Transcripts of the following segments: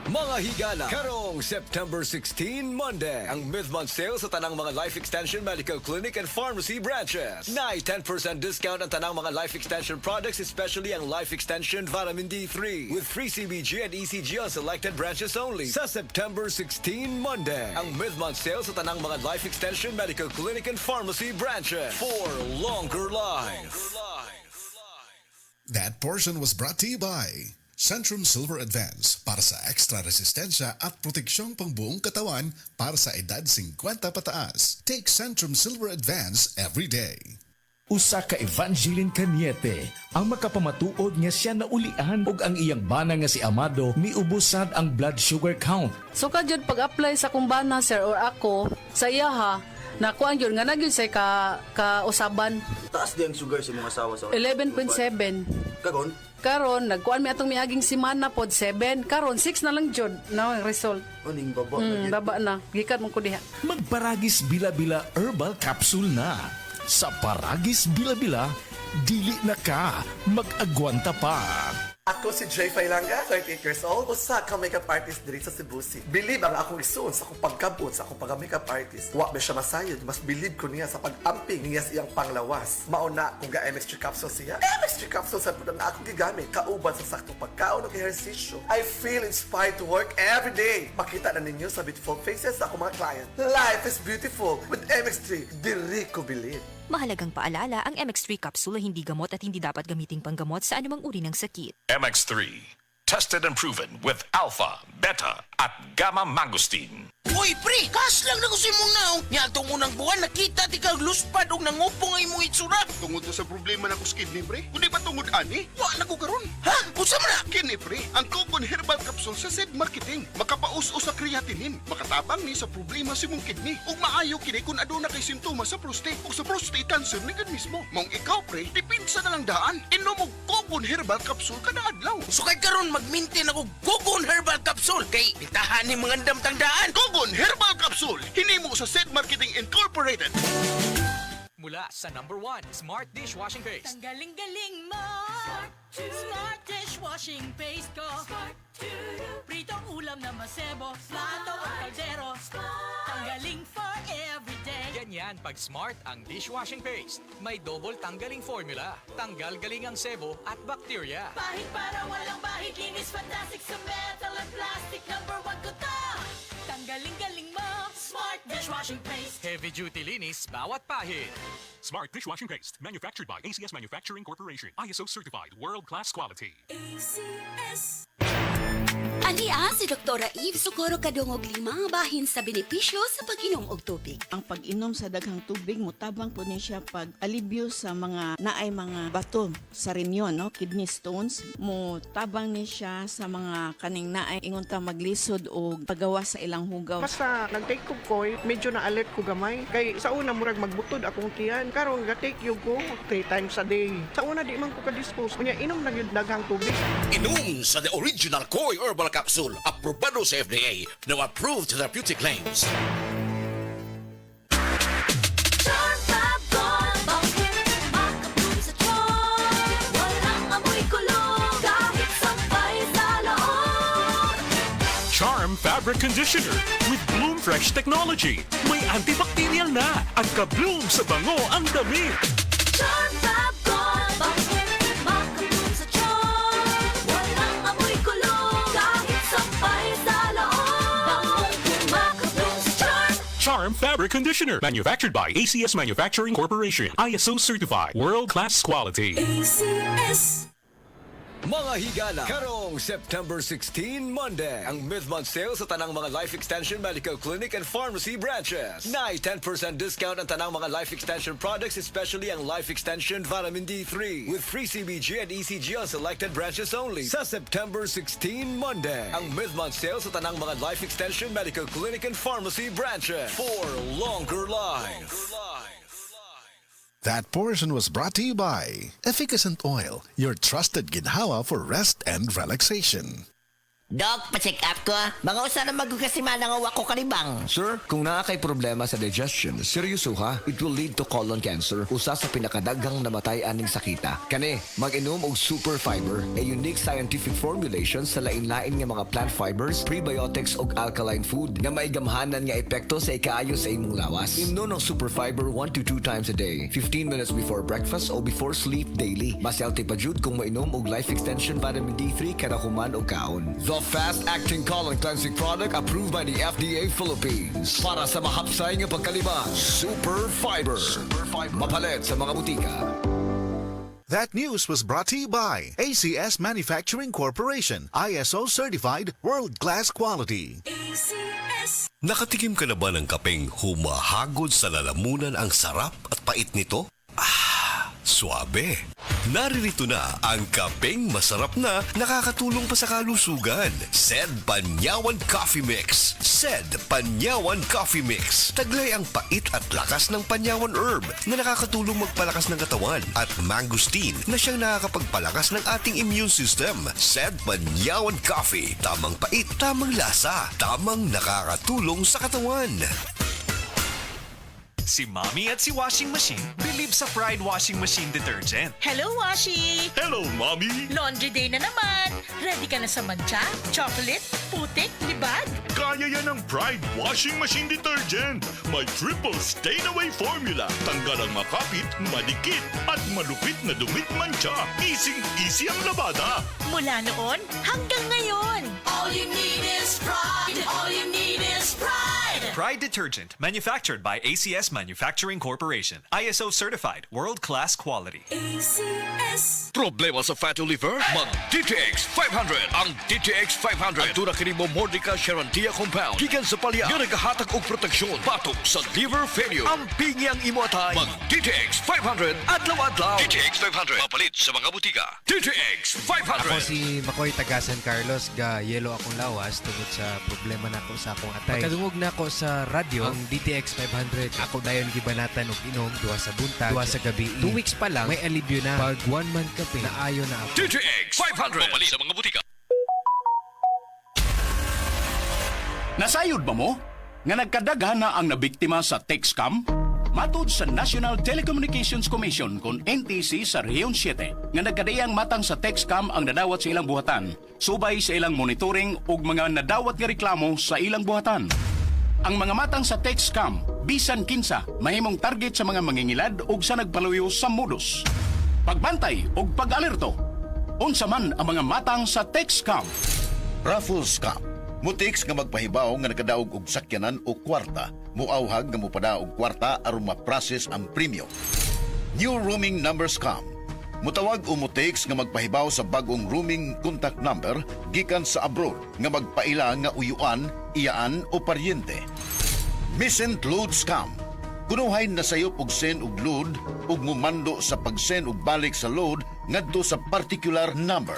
Mga higala, karong September 16, Monday, ang mid-month sale sa tanang mga Life Extension Medical Clinic and Pharmacy branches. Nai 10% discount ang tanang mga Life Extension products, especially ang Life Extension Vitamin D3, with free CBG and ECG on selected branches only. Sa September 16, Monday, ang mid-month sale sa tanang mga Life Extension Medical Clinic and Pharmacy branches for longer life. That portion was brought to you by Centrum Silver Advance para sa extra resistensya at proteksyong pangbuong katawan para sa edad 50 pataas. Take Centrum Silver Advance every day. Usa ka Evangeline Cañete ang makapamatuod nga siya naulian og ang iyang bana nga si Amado miubusad ang blood sugar count. So kadyod pag-apply sa kumbana sir or ako sa iya ha, nakuan yun nga nagyun say ka usaban. Taas di ang sugar sa mga asawa sa 11.7. Karon nagkuan mi atong miaging semana pod 7. Karon 6 na lang jud na ang result. Uning baba na Baba na. Gikan mo ko diha. Magparagis bila-bila herbal capsule na. Sa Paragis bila-bila, dili na ka mag-agwanta pa. Ako si Jay Failanga, 38 years old, usa ka makeup artist diri sa Cebu City. Believe ang akong isuon sa akong pagkabot sa akong pagka-makeup artist. Wa ba siya masayod, mas believe ko niya sa pag-amping niya sa iyang panglawas. Mauna kung ga-MX3 capsule siya. MX3 capsule sa pudang na akong gigamit, kauban sa saktong pagkaon o ehersisyo. I feel inspired to work every day. Makita na ninyo sa beautiful faces sa akong mga client. Life is beautiful with MX3. Diri ko believe. Mahalagang paalala, ang MX3 capsule ay hindi gamot at hindi dapat gamiting panggamot sa anumang uri ng sakit. MX3, tested and proven with alpha, beta, at gamma mangosteen. Uy, pre! Kas lang na ko si mong naong. Niya itong unang buwan, nakita ti kag luspad o nangupong ay mong itsura. Tungod to sa problema na ko sa kidney, pre. Kundi ba tungod ani? Wa na ko karon. Ha? Unsa man na? Kini, pre. Ang Cogon Herbal Capsule sa Zed Marketing. Makapaus-o sa creatinine. Makatabang ni sa problema si mong kidney. Ug maayo kini kung aduna kay simptoma sa prostate o sa prostate cancer ni gan mismo. Mong ikaw, pre, dipinsa na lang daan. Inom og Cogon Herbal Capsule kada adlaw. So kay karon mag-maintain ako Cogon Herbal Capsule kay bitahan ni mga damtang daan. Cogon Herbal Capsule. Hinimo sa Zed Marketing Incorporated. Mula sa #1 Smart Dishwashing Paste. Galing-galing mo! Smart Dishwashing Paste ko. Pritong ulam na masebo, plato o kaldero. Tanggaling for everyday. Ganyan pag Smart ang dishwashing paste. May double tanggaling formula. Tanggal galing ang sebo at bacteria. Bahid para walang bahid, linis fantastic sa metal at plastic. #1 ko to! Tanggaling-galing mo! Smart Dishwashing Paste. Heavy duty linis bawat pahid. Smart Dishwashing Paste, manufactured by ACS Manufacturing Corporation. ISO certified, world-class quality. ACS. Alia si Dr. Eve Socorro kadungog 5 bahin sa benepisyo sa pag-inom og tubig. Ang pag-inom sa daghang tubig mutabang po niya siya pag alibyo sa mga naay mga bato sa renyon, no, kidney stones. Mutabang ni siya sa mga kaning naay ingon ta maglisod og pagawas sa ilang hugaw. Basta nag-take ko koy, medyo na alert ko gamay. Kay sa una murag magbutod akong tiyan. Karon ga-take yung ko 3 times a day. Sa una di man ko ka-dispose. Kunya inom na yung daghang tubig. Inom sa the original Koi Herbal Capsule, aprobado sa FDA, now approved therapeutic claims. Charm Fabric Conditioner with Bloom Fresh Technology. May antibacterial na at ka-bloom sa bango ang damit. Charm Fab Gold, bakit makabloom sa charm? Walang amoy kulong, kahit sampay sa loob. Bangong makabloom sa charm. Charm Fabric Conditioner, manufactured by ACS Manufacturing Corporation. ISO certified, world-class quality. ACS. Mga higala, karong September 16, Monday, ang mid-month sale sa tanang mga Life Extension Medical Clinic and Pharmacy branches. Nai 10% discount ang tanang mga Life Extension products, especially ang Life Extension Vitamin D3, with free CBG and ECG on selected branches only. Sa September 16, Monday, ang mid-month sale sa tanang mga Life Extension Medical Clinic and Pharmacy branches for longer life. That portion was brought to you by Efficacent Oil, your trusted ginhawa for rest and relaxation. Dok, pa-check up ko. Mga usa na magkasiman nga wako kalibang. Sir, kung naa kay problema sa digestion, seryoso ha, it will lead to colon cancer, usa sa pinakadaghang namatay aning sakita. Kani, mag-inom og super fiber, a unique scientific formulation sa lain-lain nga mga plant fibers, prebiotics ug alkaline food nga may gamhanan nga epekto sa ikaayo sa imong lawas. Imnon ang super fiber 1 to 2 times a day, 15 minutes before breakfast o before sleep daily. Mas healthy pa jud kung mainom og life extension vitamin D3 kada human og kaon. The fast-acting colon cleansing product approved by the FDA Philippines. Para sa mahapsay nga pagkalibang, Super Fiber. Mapalit sa mga butika. That news was brought to you by ACS Manufacturing Corporation, ISO certified world-class quality. ACS. Nakatikim ka na ba ng kapeng humahagod sa lalamunan ang sarap at pait nito? Suabe. Naririto na ang kapeng masarap na nakakatulong pa sa kalusugan. Sed Panyawan Coffee Mix. Sed Panyawan Coffee Mix. Taglay ang pait at lakas ng Panyawan Herb na nakakatulong magpalakas ng katawan at mangosteen na siyang nakakapagpalakas ng ating immune system. Sed Panyawan Coffee. Tamang pait, tamang lasa, tamang nakakatulong sa katawan. Si Mommy at si Washing Machine believe sa Pride Washing Machine Detergent. Hello, Washi! Hello, Mommy! Laundry day na naman! Ready ka na sa mancha, chocolate, putik, libag? Kaya yan ang Pride Washing Machine Detergent. May triple stain-away formula. Tanggal ang makapit, madikit, at malupit na dumit mancha. Easy ang labada. Mula noon hanggang ngayon. All you need is pride. All you need is pride. Pride Detergent, manufactured by ACS Manufacturing Corporation. ISO certified, world-class quality. ACS. Problema sa fatty liver? Mag DTX 500. Ang DTX 500 ang tunang kini mo Mordica Charantia compound. Gikan sa palya nga nagahatag og proteksyon batok sa liver failure. Ang pingi ang imo atay. Mag DTX 500 adlaw-adlaw. DTX 500 mapalit sa mga butika. DTX 500. Ako si Makoy taga San Carlos, ga yelo akong lawas tungod sa problema nako sa akong atay. Pagkadungog na ako sa radyo, ang DTX 500, ako dayon gibanatan og inom duha sa buntag, duha sa gabi. 2 weeks pa lang, may alibyo na. Pag 1 month kape, naayo na ako. DTX 500 mapalit sa mga butika. Nasayod ba mo nga nagkadaghan na ang nabiktima sa text scam? Matod sa National Telecommunications Commission kon NTC sa Rehiyon 7 nga nagkadayang matang sa text scam ang nadawat sa ilang buhatan, subay sa ilang monitoring ug mga nadawat nga reklamo sa ilang buhatan. Ang mga matang sa text scam bisan kinsa mahimong target sa mga mangingilad ug sa nagpaluyo sa modus. Pagbantay ug pag-alerto. Unsa man ang mga matang sa text scam? Raffle scam. Mutiks nga magpahibaw nga nakadaog og sakyanan o kwarta, muawhag nga mupada og kwarta aron ma-process ang premium. New roaming number scam. Mutawag o mutiks nga magpahibaw sa bagong roaming contact number gikan sa abroad nga magpaila nga uyuan, iyaan o paryente. Missent load scam. Kunuhay na sayop og send og load ug mumando sa pag-send og balik sa load ngadto sa particular number.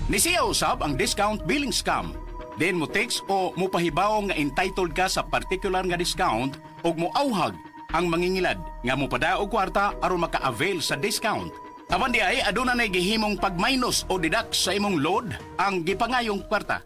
Nisiya usab ang discount billing scam. Then mo text o mo pahibaw nga entitled ka sa particular nga discount o mo auhag ang mangingilad nga mo pada og kwarta aron maka-avail sa discount. Apan di ay aduna nay gihimong pag-minus o deduct sa imong load ang gipangayong kwarta.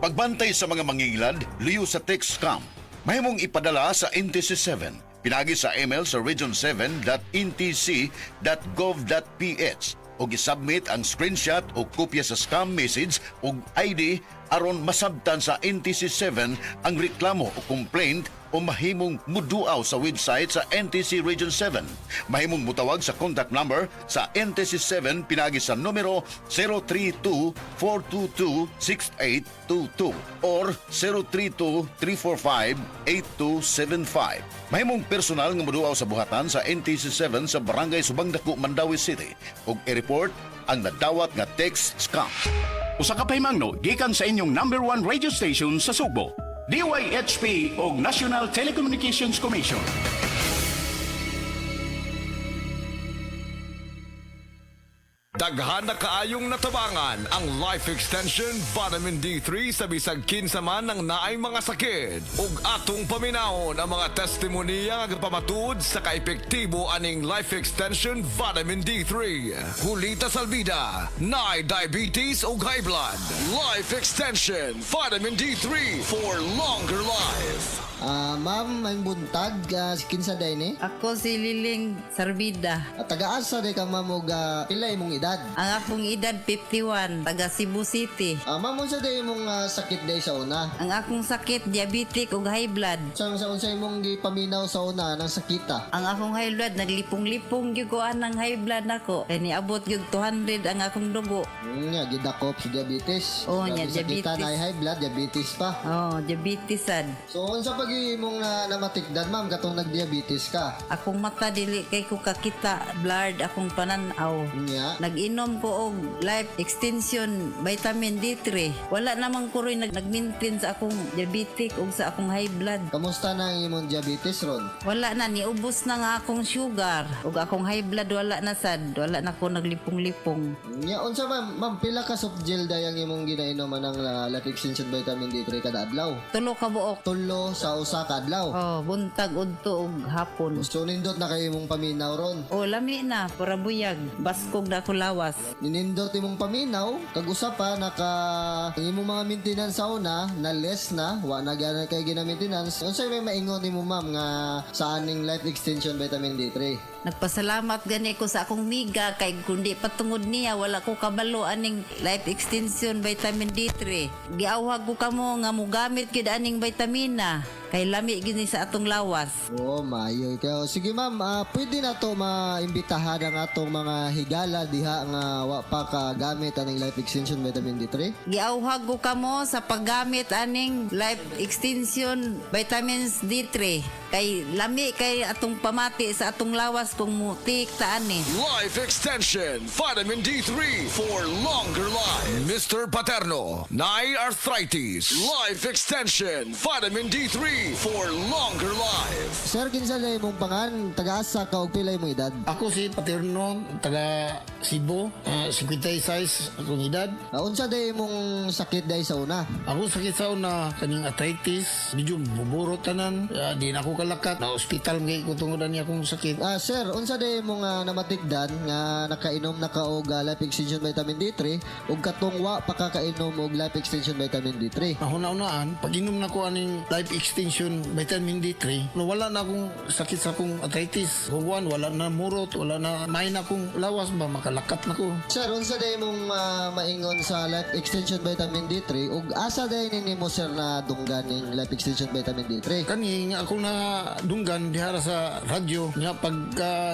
Pagbantay sa mga mangingilad, luyo sa text scam. Mahimong ipadala sa NTC 7. Pinagi sa email sa region7.ntc.gov.ph o gisubmit ang screenshot o kopya sa scam message o ID aron masabtan sa NTC 7 ang reklamo o complaint o mahimong muduaw sa website sa NTC Region 7. Mahimong mutawag sa contact number sa NTC 7 pinagi sa numero 032-422-6822 or 032-345-8275. Mahimong personal nga muduaw sa buhatan sa NTC 7 sa Barangay Subangdako, Mandawi City ug i-report ang nadawat nga text scam. Usa ka pahimangno gikan sa inyong number 1 radio station sa Sugbo, DYHP o National Telecommunications Commission. Daghan na kaayong natabangan ang Life Extension Vitamin D3 sa bisag kinsa man ng naay mga sakit. Ug atong paminahon ang mga testimonya nga pamatuod sa kaepektibo aning Life Extension Vitamin D3. Hulita salbida, naay diabetes ug high blood. Life Extension Vitamin D3 for longer life. Ma'am, may buntag, kinsa day ni? Ako si Liling Sarbida. Taga-asa day kang ma'am og pilay mong edad? Ang akong edad 51, taga Cebu City. Ma'am, unsa day mong sakit day sa una? Ang akong sakit, diabetic ug high blood. Sa unsa imong gipaminaw sa una ng sakita? Ang akong high blood, naglipong-lipong gyud ko ang high blood nako. Kay niabot gyud 200 ang akong dugo. Nya gidakop sa diabetes. Oo, nya diabetes. Sakita na high blood, diabetes pa. Oo, diabetes sad. So unsa pag imong namatikdan ma'am katong nagdiabetes ka? Akong mata dili kay ko kakita, blurred akong pananaw. Nya Nag-inom ko og life extension vitamin D3. Wala namang ko rin nag-maintain sa akong diabetic ug sa akong high blood. Kamusta na ang imong diabetes ron? Wala na, niubos na nga akong sugar ug akong high blood wala na sad. Wala na ko naglipong-lipong. Nya unsa ma'am pila ka soft gel day ang imong ginainom ng life extension vitamin D3 kada adlaw? 3 ka buok. 3 sa usa ka adlaw. Oh, buntag udto ug hapon. So nindot na kayo imong paminaw ron. Oh, lami na para buyag. Baskog na ako lawas. Ninindot imong paminaw, kag usa pa naka imong mga maintenance sa una na less na, wa na gyud kay gina-maintenance. Unsay may maingon nimo ma'am nga sa aning life extension vitamin D3? Nagpasalamat gani ko sa akong miga kay kundi patungod niya wala ko kabalo aning life extension vitamin D3. Giawhag ko kamo nga mogamit gid aning vitamina kay lami gini sa atong lawas. Oh, maayo kayo. Sige ma'am, pwede na to maimbitahan ang atong mga higala diha nga wa pa ka gamit aning life extension vitamin D3. Giawhag ko kamo sa paggamit aning life extension vitamins D3 kay lami kay atong pamati sa atong lawas kung mutik ta ani. Life Extension Vitamin D3 for longer life. Mr. Paterno, naay arthritis. Life Extension Vitamin D3 for longer life. Sir, kinsa lay mong pangan, taga-asa ka og pilay mong edad? Ako si Paterno, taga Cebu, 56 akong edad. Unsa day mong sakit day sa una? Ako sakit sa una, kaning arthritis, medyo buburo tanan, di na ako kalakat, na hospital ngay ko tungodan niya akong sakit. Sir, unsa day mong namatikdan nga nakainom na ka og life extension vitamin D3 ug katong wa pa kakainom og life extension vitamin D3? Una-unaan, pag inom na ko aning life extension vitamin D3, no, wala na akong sakit sa akong arthritis. Huwan, wala na murot, wala na main akong lawas ba, makalakat na ko. Sir, unsa day mong maingon sa life extension vitamin D3 ug asa day nimo sir na dunggan ning life extension vitamin D3? Kani nga ako na dunggan dihara sa radyo nga pag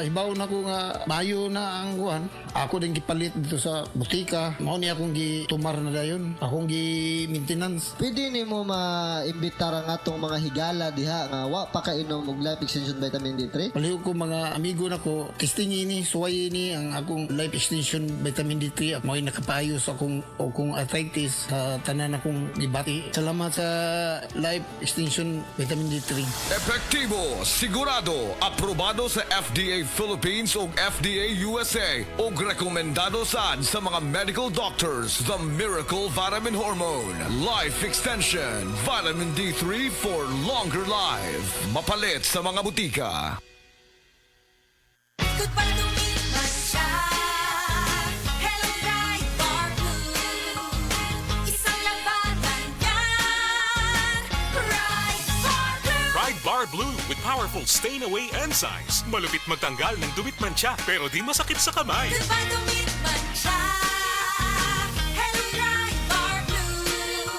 hibaw na ko nga mayo na ang kuhan, ako din gipalit dito sa butika. Mao ni akong gitumar na dayon, akong gi-maintenance. Pwede nimo maimbitar ang atong mga higala diha nga wa pa kainom og life extension vitamin D3? Palihog ko mga amigo na ko, testing ini, suway ini ang akong life extension vitamin D3. Mo'y nakapayo sa akong arthritis sa tanan akong gibati. Salamat sa life extension vitamin D3. Epektibo, sigurado, aprobado sa FDA Philippines ug FDA USA ug rekomendado sad sa mga medical doctors. The Miracle Vitamin Hormone Life Extension Vitamin D3 for longer life. Mapalit sa mga butika. Hello, Bright Bar Blue. Isang labanan yan. Bright Bar Blue. Pride Bar Blue with powerful stain-away enzymes. Malupit magtanggal ng dumit mancha pero di masakit sa kamay. Diba dumit man siya? Hello, Bright Bar Blue.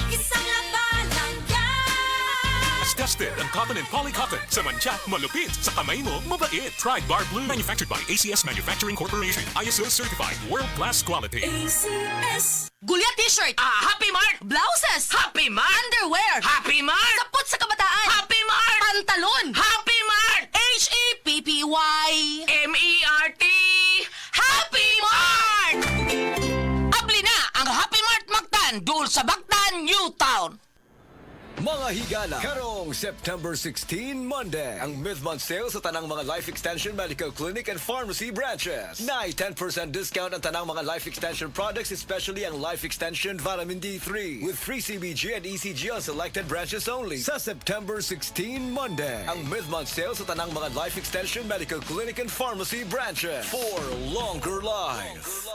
Isang labanan yan. As tested ang cotton and polycotton. Sa mancha, malupit. Sa kamay mo, mabait. Pride Bar Blue. Manufactured by ACS Manufacturing Corporation. ISO certified. World-class quality. ACS. Gulya t-shirt. Happy Mart. Blouses. Happy Mart. Underwear. Happy Mart. Sapot sa kabataan. Happy Mart. Pantalon. Happy Mart. HAPPYMERT. Happy Mart. Abli na ang Happy Mart Mactan. Dool sa Bactan, New Town. Mga higala, karong September 16, Monday, ang mid-month sale sa tanang mga Life Extension Medical Clinic and Pharmacy branches. Na 10% discount ang tanang mga Life Extension products, especially ang Life Extension Vitamin D3 with free CBG and ECG on selected branches only. Sa September 16, Monday, ang mid-month sale sa tanang mga Life Extension Medical Clinic and Pharmacy branches for longer life.